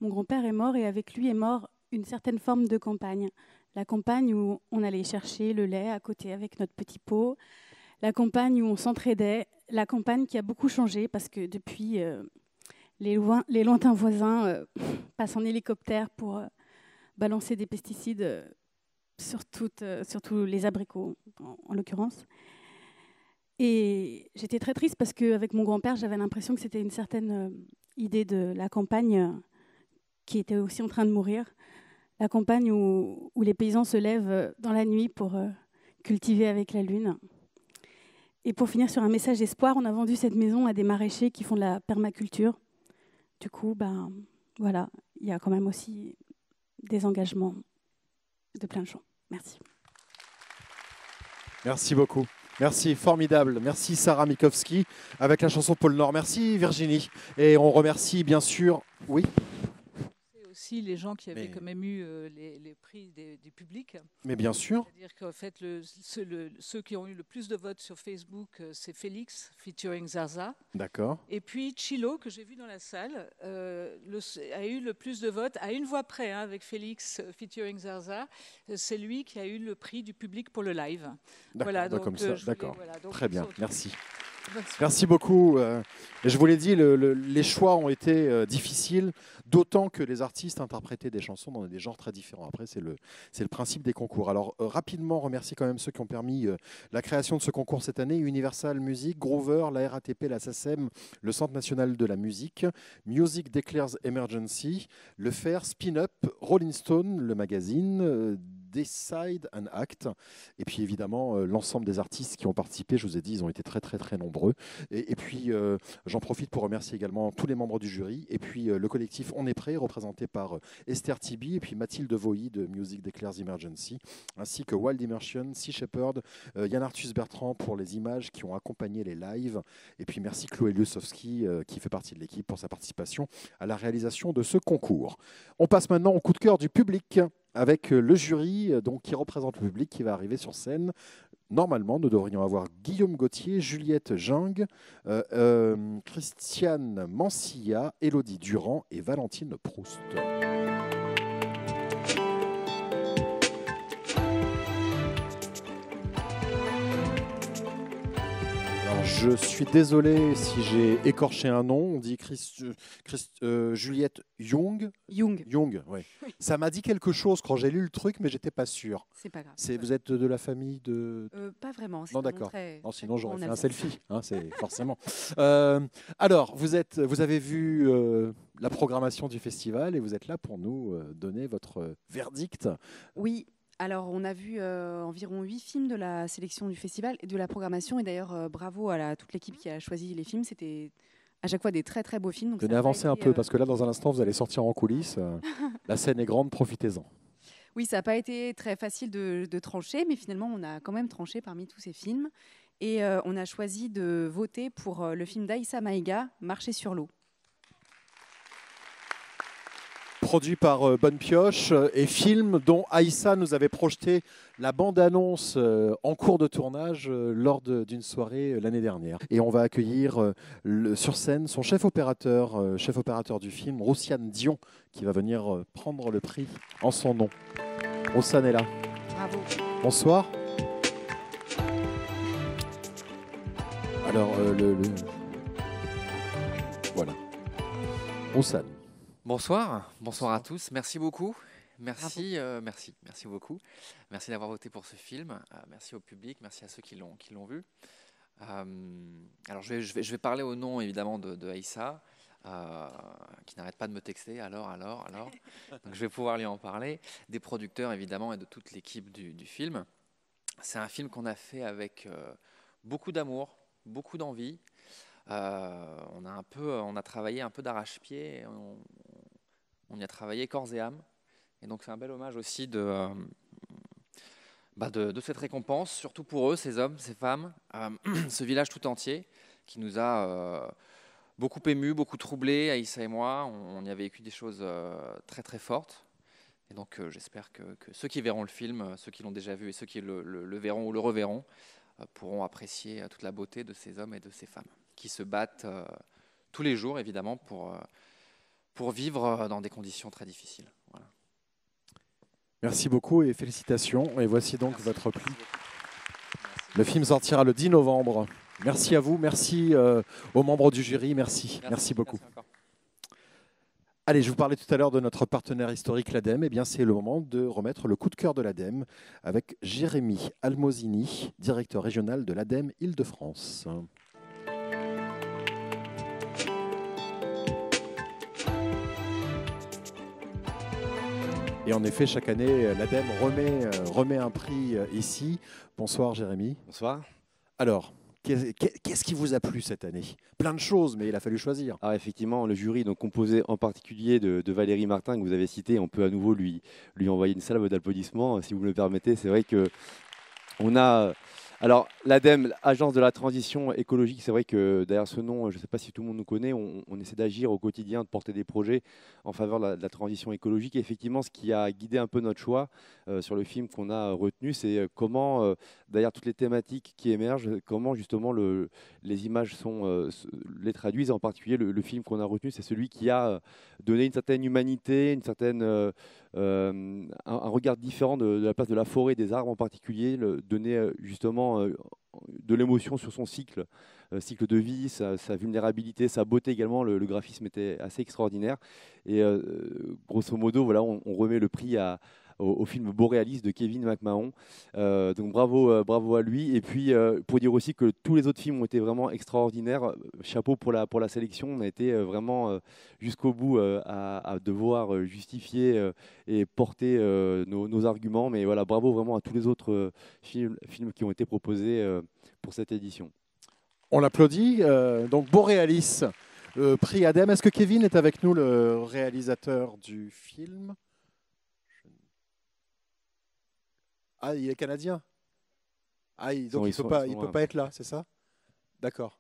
Mon grand-père est mort et avec lui est mort une certaine forme de campagne. La campagne où on allait chercher le lait à côté avec notre petit pot. La campagne où on s'entraidait. La campagne qui a beaucoup changé parce que depuis, les lointains voisins passent en hélicoptère pour balancer des pesticides sur tous les abricots, en l'occurrence. Et j'étais très triste parce qu'avec mon grand-père, j'avais l'impression que c'était une certaine idée de la campagne qui était aussi en train de mourir. La campagne où les paysans se lèvent dans la nuit pour cultiver avec la lune. Et pour finir sur un message d'espoir, on a vendu cette maison à des maraîchers qui font de la permaculture. Du coup, voilà, il y a quand même aussi des engagements de plein de champs. Merci.
Merci beaucoup. Merci, formidable. Merci Sarah Mikowski avec la chanson Pôle Nord. Merci Virginie. Et on remercie bien sûr... Oui.
Aussi les gens qui avaient quand même eu les prix du public.
Mais bien sûr.
C'est-à-dire qu'en fait, ceux qui ont eu le plus de votes sur Facebook, c'est Félix, featuring Zaza.
D'accord.
Et puis Chilo, que j'ai vu dans la salle, a eu le plus de votes, à une voix près, hein, avec Félix, featuring Zaza. C'est lui qui a eu le prix du public pour le live.
D'accord,
voilà, donc,
comme ça. D'accord.
Voilà, donc,
très bien, merci. Merci beaucoup. Et je vous l'ai dit, les choix ont été difficiles, d'autant que les artistes interprétaient des chansons dans des genres très différents. Après, c'est le principe des concours. Alors, rapidement, remercier quand même ceux qui ont permis la création de ce concours cette année. Universal Music, Groover, la RATP, la SACEM, le Centre National de la Musique, Music Declares Emergency, Le Fer, Spin Up, Rolling Stone, le magazine, Decide and Act, et puis évidemment l'ensemble des artistes qui ont participé. Je vous ai dit, ils ont été très très très nombreux. Et puis j'en profite pour remercier également tous les membres du jury, et puis le collectif On est prêt, représenté par Esther Tibi, et puis Mathilde Voilly de Music Declares Emergency, ainsi que Wild Immersion, Sea Shepherd, Yann Arthus Bertrand pour les images qui ont accompagné les lives, et puis merci Chloé Liusowski qui fait partie de l'équipe pour sa participation à la réalisation de ce concours. On passe maintenant au coup de cœur du public, avec le jury qui représente le public qui va arriver sur scène. Normalement, nous devrions avoir Guillaume Gauthier, Juliette Jung, Christiane Mansilla, Élodie Durand et Valentine Proust. Alors, je suis désolé si j'ai écorché un nom. On dit Juliette Jung. Jung, ouais. Oui. Ça m'a dit quelque chose quand j'ai lu le truc, mais j'étais pas sûr.
C'est pas grave.
Vous êtes de la famille de...
Pas vraiment.
Non, d'accord. Non, sinon, j'aurais fait un selfie. C'est forcément. Alors, vous avez vu la programmation du festival et vous êtes là pour nous donner votre verdict.
Oui. Alors, on a vu environ 8 films de la sélection du festival et de la programmation. Et d'ailleurs, bravo à toute l'équipe qui a choisi les films. C'était à chaque fois des très, très beaux films. Donc
venez avancer un peu, parce que là, dans un instant, vous allez sortir en coulisses. La scène est grande, profitez-en.
Oui, ça n'a pas été très facile de trancher, mais finalement, on a quand même tranché parmi tous ces films. Et on a choisi de voter pour le film d'Aïssa Maïga, Marcher sur l'eau.
Produit par Bonne Pioche et film dont Aïssa nous avait projeté la bande-annonce en cours de tournage lors d'une soirée l'année dernière. Et on va accueillir sur scène son chef opérateur du film, Roussiane Dion, qui va venir prendre le prix en son nom. Roussiane est là.
Bravo.
Bonsoir. Alors, voilà. Roussiane.
Bonsoir à tous, merci beaucoup. Merci beaucoup. Merci d'avoir voté pour ce film. Merci au public, merci à ceux qui l'ont vu. Alors je vais parler au nom évidemment de Aïssa, qui n'arrête pas de me texter, alors. Donc je vais pouvoir lui en parler, des producteurs évidemment et de toute l'équipe du film. C'est un film qu'on a fait avec beaucoup d'amour, beaucoup d'envie. On a travaillé un peu d'arrache-pied, on y a travaillé corps et âme. Et donc c'est un bel hommage aussi de cette récompense, surtout pour eux, ces hommes, ces femmes, ce village tout entier qui nous a beaucoup émus, beaucoup troublés, Aïssa et moi. On y a vécu des choses très très fortes. Et donc j'espère que ceux qui verront le film, ceux qui l'ont déjà vu et ceux qui le verront ou le reverront, pourront apprécier toute la beauté de ces hommes et de ces femmes qui se battent tous les jours, évidemment, pour vivre dans des conditions très difficiles. Voilà.
Merci beaucoup et félicitations. Et voici donc votre prix. Le film sortira le 10 novembre. Merci à vous, merci aux membres du jury, merci beaucoup. Merci. Allez, je vous parlais tout à l'heure de notre partenaire historique, l'ADEME. Eh bien, c'est le moment de remettre le coup de cœur de l'ADEME avec Jérémy Almosini, directeur régional de l'ADEME Île-de-France. Et en effet, chaque année, l'ADEME remet un prix ici. Bonsoir Jérémy.
Bonsoir.
Alors, qu'est-ce qui vous a plu cette année? Plein de choses, mais il a fallu choisir.
Alors effectivement, le jury, donc composé en particulier de Valérie Martin, que vous avez cité, on peut à nouveau lui envoyer une salve d'applaudissements, si vous me le permettez. C'est vrai que on a... Alors, l'ADEME, Agence de la transition écologique, c'est vrai que derrière ce nom, je ne sais pas si tout le monde nous connaît, on essaie d'agir au quotidien, de porter des projets en faveur de la transition écologique. Et effectivement, ce qui a guidé un peu notre choix sur le film qu'on a retenu, c'est comment, derrière toutes les thématiques qui émergent, comment justement les images les traduisent. En particulier, le film qu'on a retenu, c'est celui qui a donné une certaine humanité, une certaine... un regard différent de la place de la forêt, des arbres en particulier, donner justement de l'émotion sur son cycle de vie, sa vulnérabilité, sa beauté également. Le graphisme était assez extraordinaire. Et grosso modo, voilà, on remet le prix au film Borealis de Kevin McMahon. Donc bravo à lui. Et puis pour dire aussi que tous les autres films ont été vraiment extraordinaires. Chapeau pour la sélection. On a été vraiment jusqu'au bout à devoir justifier et porter nos arguments. Mais voilà, bravo vraiment à tous les autres films qui ont été proposés pour cette édition.
On l'applaudit. Donc Borealis, prix ADEME. Est-ce que Kevin est avec nous, le réalisateur du film? Ah, il est canadien. Ah, donc il ne peut pas être là, c'est ça? D'accord.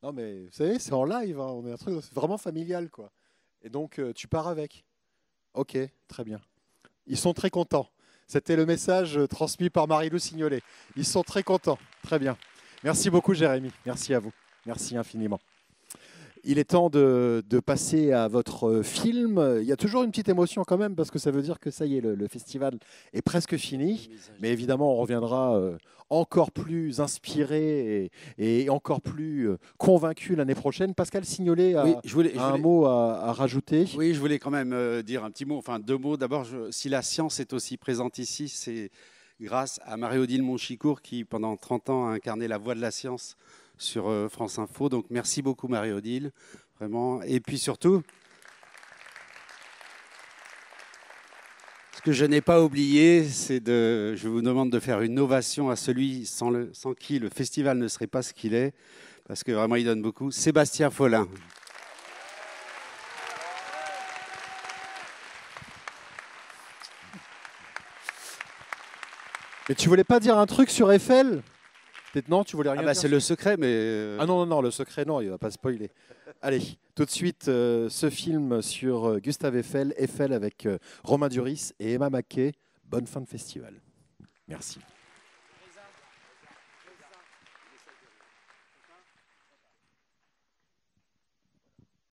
Non, mais vous savez, c'est en live, hein, on est un truc vraiment familial, quoi. Et donc, tu pars avec. Ok, très bien. Ils sont très contents. C'était le message transmis par Marie-Lou Signolet. Ils sont très contents. Très bien. Merci beaucoup, Jérémy. Merci à vous. Merci infiniment. Il est temps de passer à votre film. Il y a toujours une petite émotion quand même, parce que ça veut dire que ça y est, le festival est presque fini. Mais évidemment, on reviendra encore plus inspiré et encore plus convaincu l'année prochaine. Pascal Signolet a un mot à rajouter.
Oui, je voulais quand même dire un petit mot, enfin 2 mots. D'abord, si la science est aussi présente ici, c'est grâce à Marie-Odile Monchicourt qui, pendant 30 ans, a incarné la voix de la science sur France Info. Donc merci beaucoup Marie-Odile, vraiment. Et puis surtout, ce que je n'ai pas oublié, c'est je vous demande de faire une ovation à celui sans qui le festival ne serait pas ce qu'il est, parce que vraiment il donne beaucoup, Sébastien Follin.
Mais tu voulais pas dire un truc sur Eiffel? Non, tu voulais rien dire.
C'est le secret, mais...
Ah non, le secret, non, il ne va pas spoiler. Allez, tout de suite, ce film sur Gustave Eiffel avec Romain Duris et Emma Mackey. Bonne fin de festival. Merci.